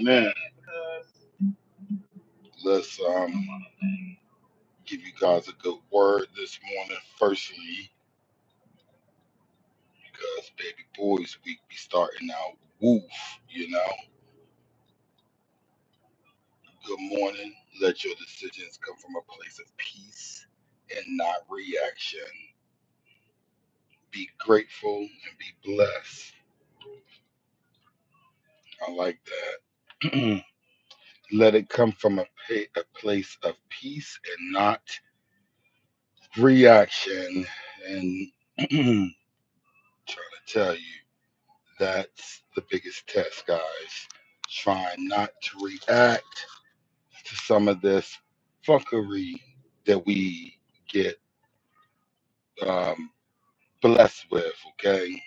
Man, let's give you guys a good word this morning. Firstly, because baby boys week be starting out woof, you know. Good morning. Let your decisions come from a place of peace and not reaction. Be grateful and be blessed. I like that. Let it come from a place of peace and not reaction. And trying to tell you, that's the biggest test, guys. Trying not to react to some of this fuckery that we get um, blessed with, okay?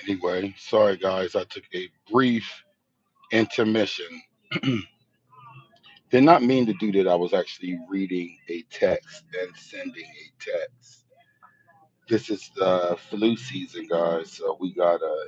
Anyway, sorry, guys, I took a brief intermission. Did not mean to do that. I was actually reading a text and sending a text. This is the flu season, guys, so we gotta,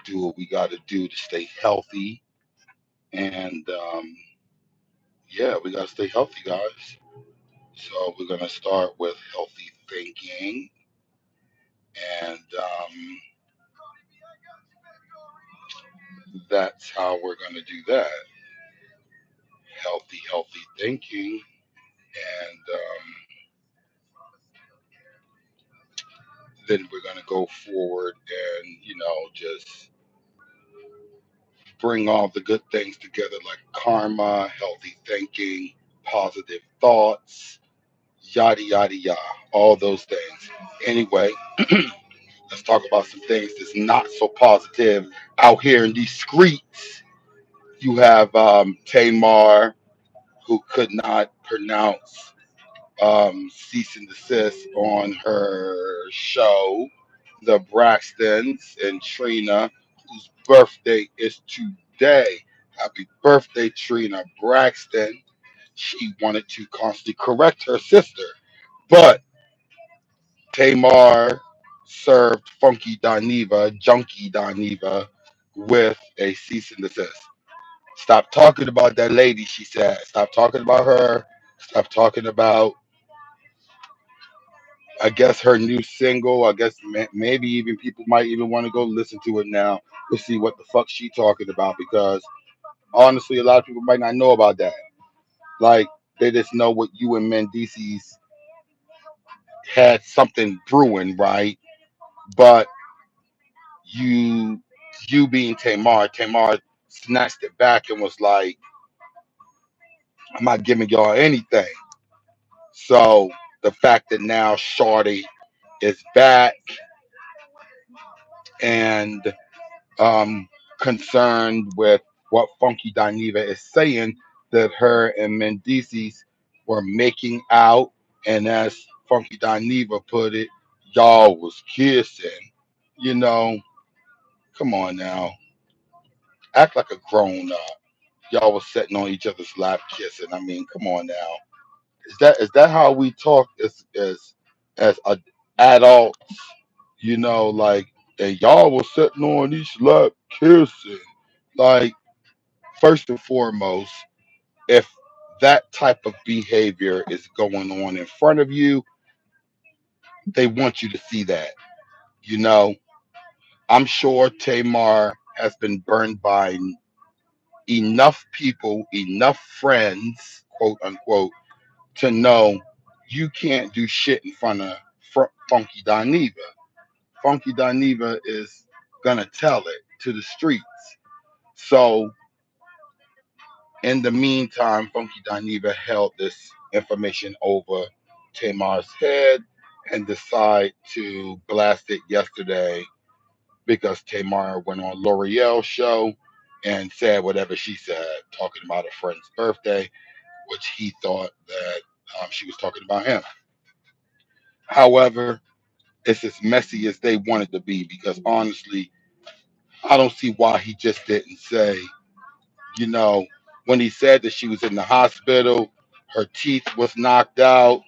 do what we gotta do to stay healthy. And yeah, we gotta stay healthy, guys. So we're gonna start with healthy thinking, and that's how we're gonna do that. Healthy thinking, and then we're gonna go forward and just bring all the good things together, like karma, healthy thinking, positive thoughts, yada yada yada, all those things. Anyway, let's talk about some things that's not so positive out here in these streets. You have Tamar, who could not pronounce cease and desist on her show, the Braxtons and Trina, whose birthday is today. Happy birthday, Trina Braxton. She wanted to constantly correct her sister, but Tamar served Funky Dineva, Junky Dineva, with a cease and desist. Stop talking about that lady, she said. Stop talking about her. Stop talking about, I guess, her new single. I guess maybe even people might even want to go listen to it now to see what the fuck she talking about, because honestly, a lot of people might not know about that. Like, they just know what you and Mendices had something brewing, right? But you you being Tamar snatched it back and was like, I'm not giving y'all anything. So the fact that now Shorty is back and concerned with what Funky Dineva is saying, that her and Mendices were making out, and as Funky Dineva put it, y'all was kissing. You know, come on now, act like a grown up. Y'all was sitting on each other's lap kissing. I mean, come on now. Is that how we talk as adults? Like, and y'all was sitting on each lap kissing. Like, first and foremost, if that type of behavior is going on in front of you, they want you to see that. You know, I'm sure Tamar has been burned by enough people, enough friends, quote unquote, to know you can't do shit in front of Funky Dineva. Funky Dineva is gonna tell it to the streets. So in the meantime, Funky Dineva held this information over Tamar's head and decided to blast it yesterday because Tamar went on L'Oreal show and said whatever she said, talking about a friend's birthday, which he thought that she was talking about him. However, it's as messy as they wanted to be because honestly, I don't see why he just didn't say, you know, when he said that she was in the hospital, her teeth was knocked out,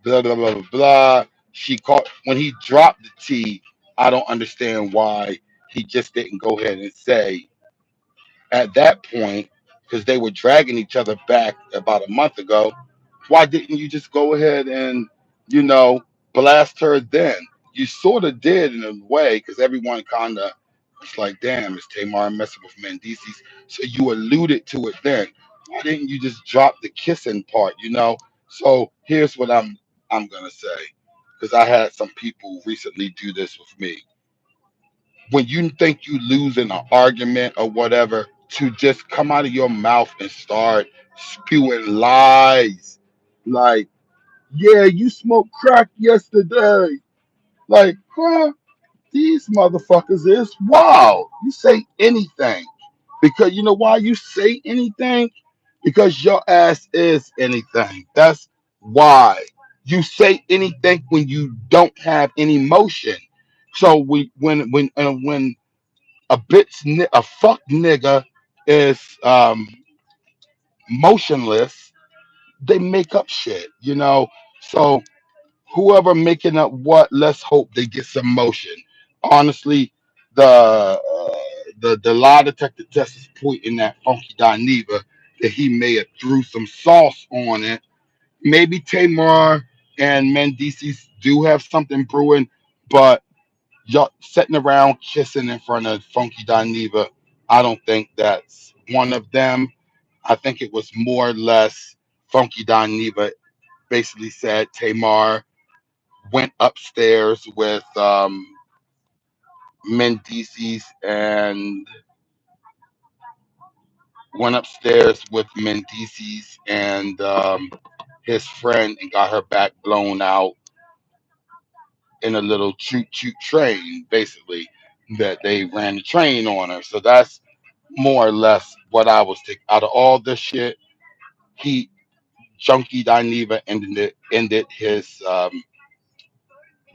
blah blah blah blah blah. She caught when he dropped the T. I don't understand why he just didn't go ahead and say at that point, because they were dragging each other back about a month ago. Why didn't you just go ahead and, you know, blast her then? You sort of did in a way, because everyone kind of was like, damn, is Tamar messing with Mendices? So you alluded to it then. Why didn't you just drop the kissing part, you know? So here's what I'm gonna say, because I had some people recently do this with me. When you think you lose in an argument or whatever, to just come out of your mouth and start spewing lies like, yeah, you smoked crack yesterday. Like, huh? These motherfuckers is wow. You say anything. Because you know why you say anything? Because your ass is anything. That's why. You say anything when you don't have any motion. So when a fuck nigga is motionless, they make up shit, you know. So whoever making up what, let's hope they get some motion. Honestly, the lie detector test is pointing at Funky Dineva that he may have threw some sauce on it. Maybe Tamar and Mendices do have something brewing, but y'all sitting around kissing in front of Funky Dineva, I don't think that's one of them. I think it was more or less Funky Dineva basically said Tamar went upstairs with Mendices and went upstairs with Mendices and his friend and got her back blown out in a little choo choo train, basically, that they ran the train on her. So that's more or less what I was thinking. Out of all this shit, he Junky Dineva ended his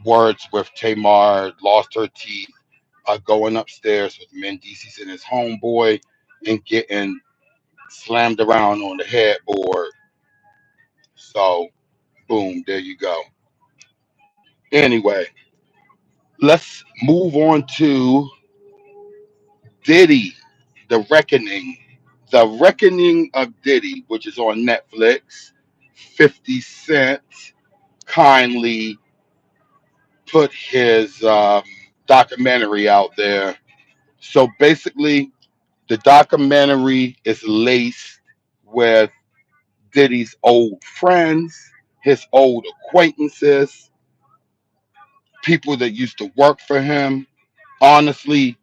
words with Tamar, lost her teeth, going upstairs with Mendices and his homeboy, and getting slammed around on the headboard. So, boom, there you go. Anyway, let's move on to Diddy, The Reckoning. The Reckoning of Diddy, which is on Netflix. 50 Cent kindly put his documentary out there. So basically, the documentary is laced with Diddy's old friends, his old acquaintances, people that used to work for him. Honestly,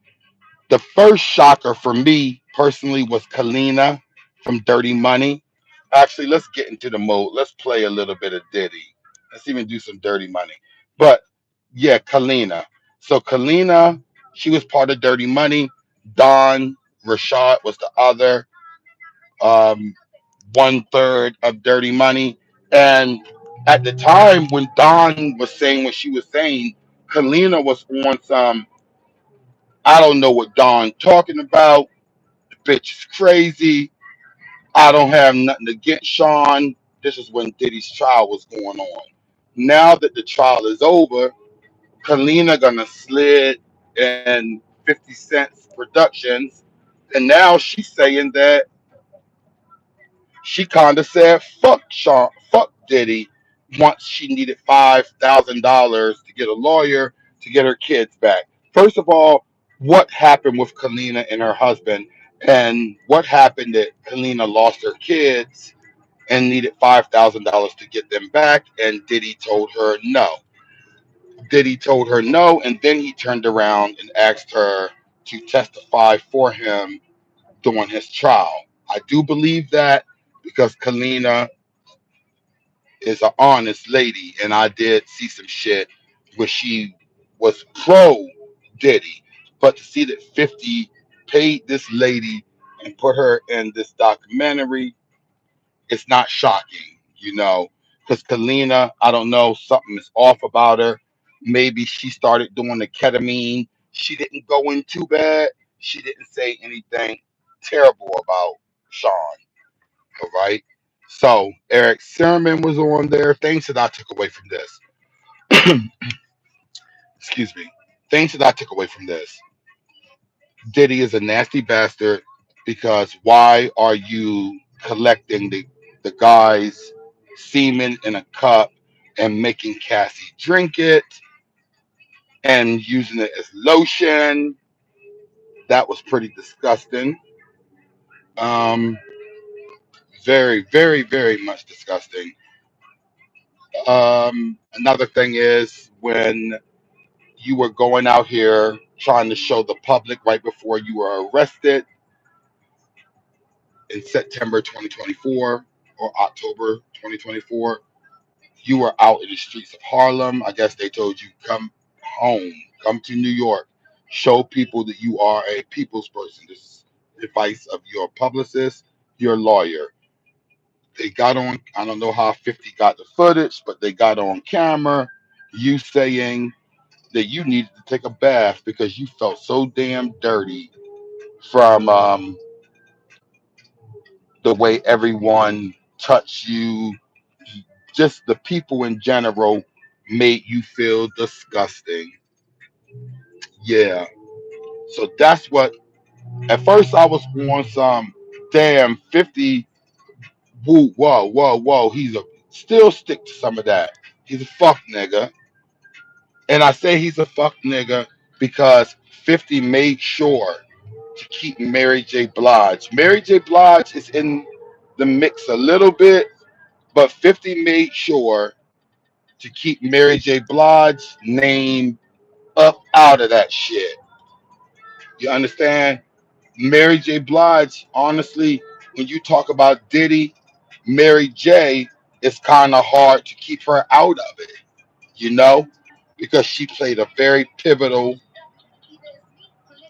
the first shocker for me personally was Kalina from Dirty Money. Actually, let's get into the mode. Let's play a little bit of Diddy. Let's even do some Dirty Money. But yeah, Kalina. So Kalina, she was part of Dirty Money. Don Rashad was the other. Um, one third of Dirty Money. And at the time when Don was saying what she was saying, Kalina was on some, I don't know what Don talking about. The bitch is crazy. I don't have nothing against Sean. This is when Diddy's trial was going on. Now that the trial is over, Kalina gonna slid in 50 Cent's productions, and now she's saying that she kind of said fuck Sean, fuck Diddy once she needed $5,000 to get a lawyer to get her kids back. First of all, what happened with Kalina and her husband, and what happened that Kalina lost her kids and needed $5,000 to get them back, and Diddy told her no. Diddy told her no, and then he turned around and asked her to testify for him during his trial. I do believe that because Kalina is an honest lady, and I did see some shit where she was pro Diddy, but to see that 50 paid this lady and put her in this documentary, it's not shocking, because Kalina, I don't know, something is off about her. Maybe she started doing the ketamine. She didn't go in too bad. She didn't say anything terrible about Sean. All right. So Eric Sermon was on there. Things that I took away from this. Excuse me. Things that I took away from this. Diddy is a nasty bastard because why are you collecting the guy's semen in a cup and making Cassie drink it and using it as lotion? That was pretty disgusting. Um, very, very, very much disgusting. Another thing is when you were going out here trying to show the public right before you were arrested in September 2024 or October 2024. You were out in the streets of Harlem. I guess they told you, come home, come to New York, show people that you are a people's person. This is advice of your publicist, your lawyer. They got on, I don't know how 50 got the footage, but they got on camera you saying that you needed to take a bath because you felt so damn dirty from the way everyone touched you. Just the people in general made you feel disgusting. Yeah. So that's what, at first I was on some damn 50. Woo, whoa, whoa, whoa. He's a, still stick to some of that. He's a fuck nigga. And I say he's a fuck nigga because 50 made sure to keep Mary J. Blige. Mary J. Blige is in the mix a little bit, but 50 made sure to keep Mary J. Blige's name up out of that shit. You understand? Mary J. Blige, honestly, when you talk about Diddy, Mary J. it's kind of hard to keep her out of it, you know, because she played a very pivotal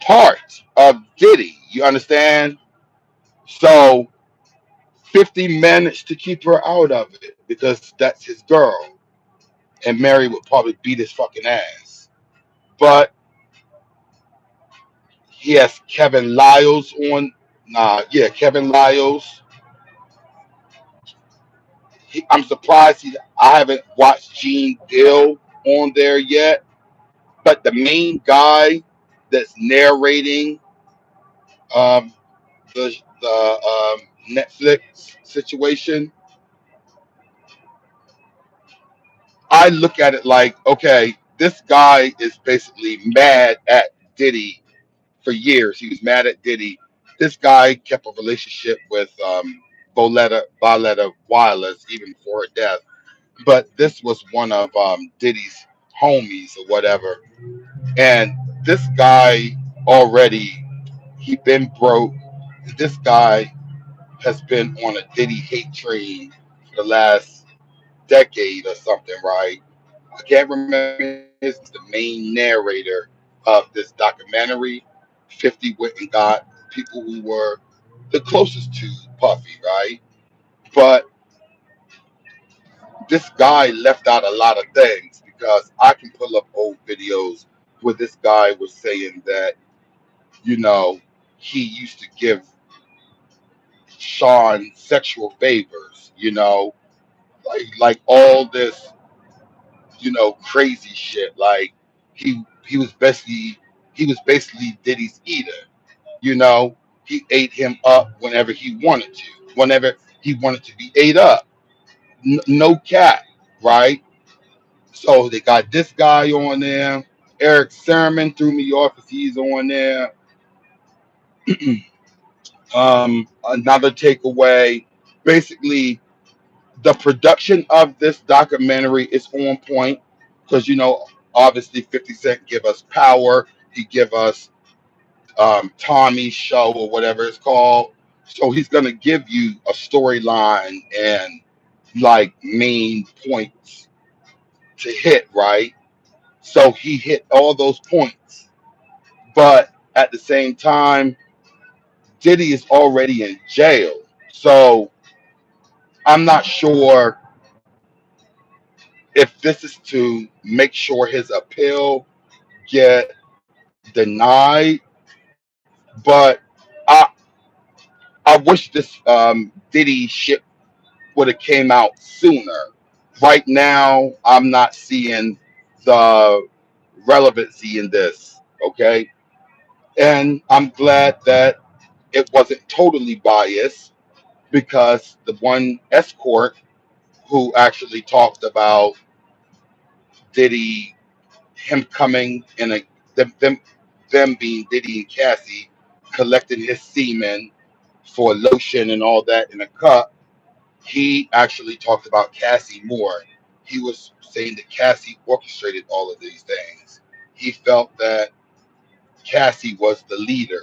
part of Diddy. You understand? So 50 managed to keep her out of it because that's his girl. And Mary would probably beat his fucking ass. But he has Kevin Lyles on. Nah, yeah, Kevin Lyles. I'm surprised I haven't watched Gene Dill on there yet. But the main guy that's narrating um, the Netflix situation, I look at it like, okay, this guy is basically mad at Diddy for years. He was mad at Diddy. This guy kept a relationship with Violetta Wireless even before her death. But this was one of Diddy's homies or whatever. And this guy already, he been broke. This guy has been on a Diddy hate train for the last decade or something, right? I can't remember his the main narrator of this documentary. 50 went and got people who were the closest to Puffy, right? But this guy left out a lot of things because I can pull up old videos where this guy was saying that, you know, he used to give Sean sexual favors, like all this, crazy shit. Like he was basically Diddy's eater. You know, he ate him up whenever he wanted to be ate up. No cap, right? So they got this guy on there. Eric Sermon threw me off as he's on there. Another takeaway, basically, the production of this documentary is on point because Obviously, 50 Cent give us Power. He give us Tommy's show or whatever it's called. So he's gonna give you a storyline and like main points to hit, right? So he hit all those points, but at the same time, Diddy is already in jail. So I'm not sure if this is to make sure his appeal get denied, but I I wish this Diddy shit would have came out sooner. Right now, I'm not seeing the relevancy in this. Okay, and I'm glad that it wasn't totally biased because the one escort who actually talked about Diddy, him coming in a them being Diddy and Cassie collecting his semen for lotion and all that in a cup. He actually talked about Cassie more. He was saying that Cassie orchestrated all of these things. He felt that Cassie was the leader.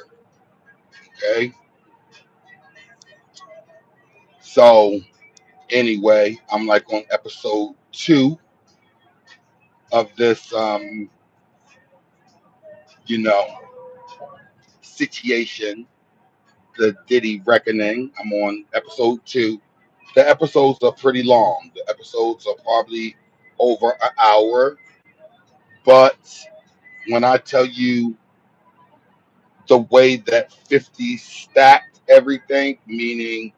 Okay, so anyway, I'm like on episode 2 of this you know situation, the Diddy reckoning. I'm on episode 2. The episodes are pretty long. The episodes are probably over an hour, but when I tell you the way that 50 stacked everything, meaning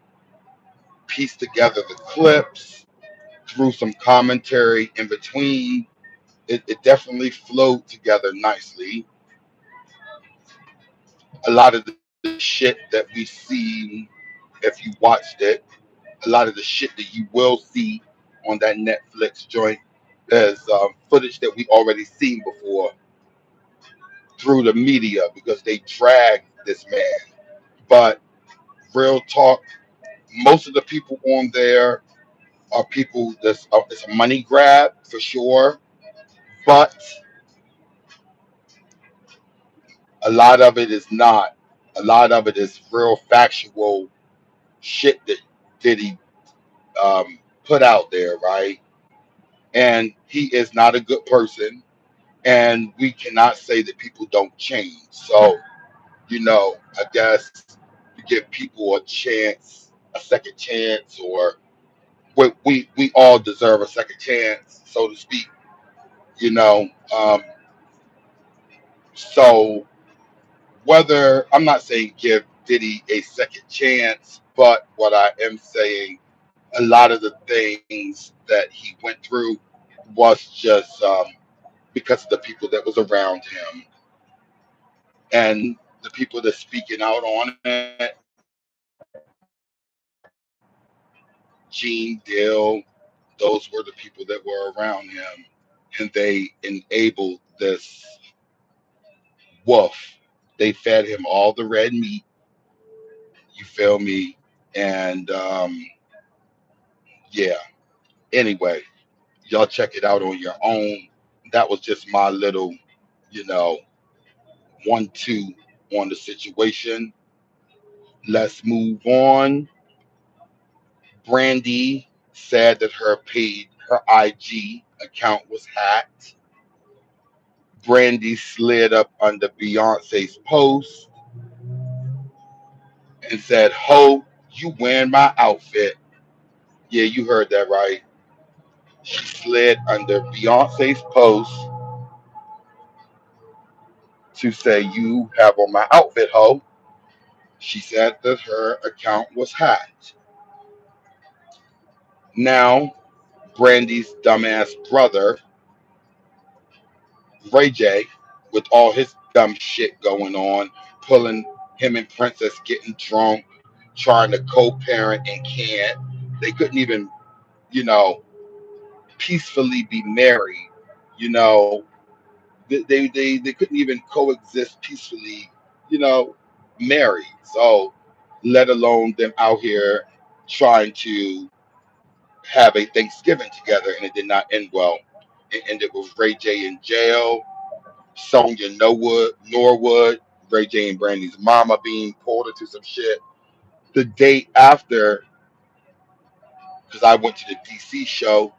pieced together the clips, threw some commentary in between, it definitely flowed together nicely. A lot of the shit that we see, if you watched it, a lot of the shit that you will see on that Netflix joint is footage that we already seen before through the media because they dragged this man. But real talk, most of the people on there are people that's it's a money grab for sure, but a lot of it is not. A lot of it is real factual shit that Diddy put out there, right? And he is not a good person, and we cannot say that people don't change. So, I guess to give people a chance, a second chance, or we all deserve a second chance, so to speak. You know, um, so whether I'm not saying give Diddy a second chance, but what I am saying, a lot of the things that he went through was just because of the people that was around him and the people that's speaking out on it. Gene Dill, those were the people that were around him, and they enabled this wolf. They fed him all the red meat. You feel me? And yeah. Anyway, y'all check it out on your own. That was just my little, you know, 1-2 on the situation. Let's move on. Brandy said that her IG account was hacked. Brandy slid up under Beyonce's post and said, "Ho, you wearing my outfit." Yeah, you heard that right. She slid under Beyonce's post to say, "You have on my outfit, ho." She said that her account was hacked. Now, Brandy's dumbass brother, Ray J, with all his dumb shit going on, pulling him and Princess getting drunk, trying to co-parent and can't. They couldn't even, you know, peacefully be married. You know, they couldn't even coexist peacefully. You know, married. So, let alone them out here trying to have a Thanksgiving together, and it did not end well. It ended with Ray J in jail, Sonya Norwood, Ray J and Brandy's mama being pulled into some shit. The day after, because I went to the DC show,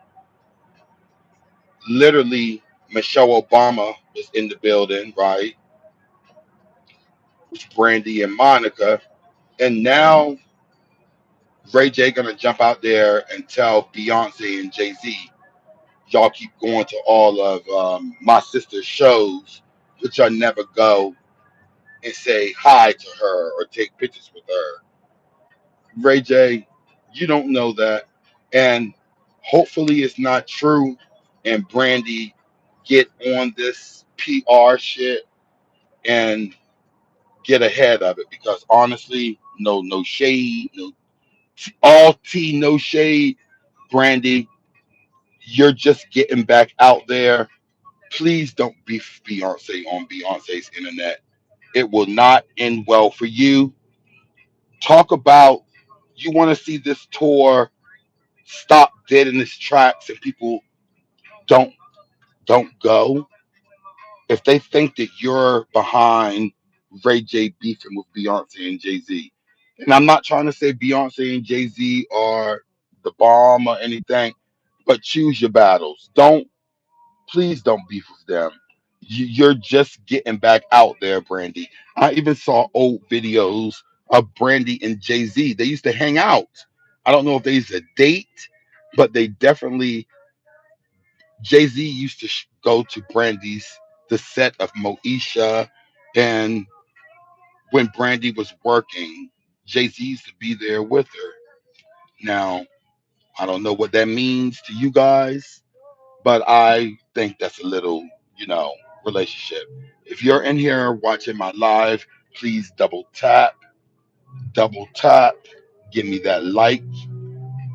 literally Michelle Obama was in the building, right? With Brandy and Monica. And now Ray J gonna jump out there and tell Beyonce and Jay Z, y'all keep going to all of my sister's shows, but y'all never go and say hi to her or take pictures with her. Ray J, you don't know that. And hopefully it's not true. And Brandy get on this PR shit and get ahead of it because honestly, no shade, no all tea, no shade. Brandy, you're just getting back out there. Please don't beef Beyonce on Beyonce's internet. It will not end well for you. Talk about you want to see this tour stop dead in its tracks and people don't go. If they think that you're behind Ray J beefing with Beyonce and Jay Z, and I'm not trying to say Beyonce and Jay Z are the bomb or anything, but choose your battles. Don't please don't beef with them. You're just getting back out there, Brandy. I even saw old videos of Brandy and Jay Z. They used to hang out. I don't know if they used to date, but they definitely Jay Z used to go to Brandy's the set of Moesha, and when Brandy was working, Jay Z used to be there with her. Now I don't know what that means to you guys, but I think that's a little, you know, relationship. If you're in here watching my live, please double tap, give me that like.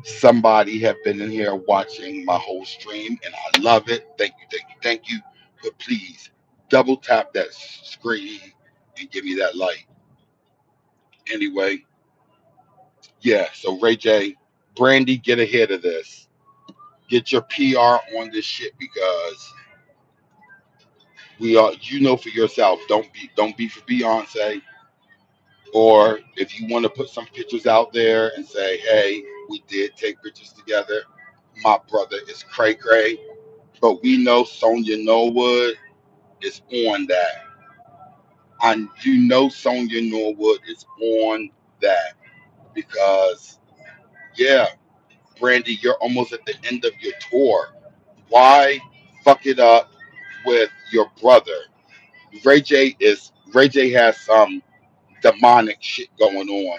Somebody have been in here watching my whole stream, and I love it. Thank you, thank you, thank you. But please double tap that screen and give me that like. Anyway, yeah. So Ray J, Brandy, get ahead of this. Get your PR on this shit because we are you know for yourself don't be for Beyonce, or if you want to put some pictures out there and say hey we did take pictures together, my brother is cray cray, but we know Sonya Norwood is on that, and you know Sonya Norwood is on that because yeah, Brandy, you're almost at the end of your tour. Why fuck it up with your brother? Ray J has some demonic shit going on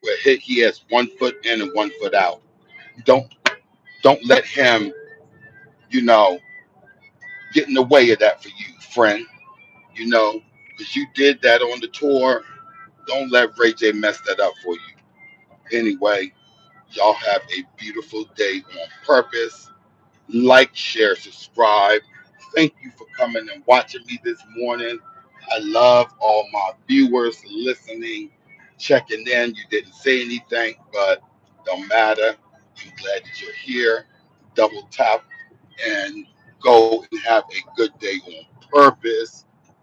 where he has 1 foot in and 1 foot out. Don't don't let him, you know, get in the way of that for you, friend. You know, because you did that on the tour. Don't let Ray J mess that up for you. Anyway, y'all have a beautiful day on purpose. Like, share, subscribe. Thank you for coming and watching me this morning. I love all my viewers listening, checking in. You didn't say anything, but don't matter. I'm glad that you're here. Double tap and go and have a good day on purpose.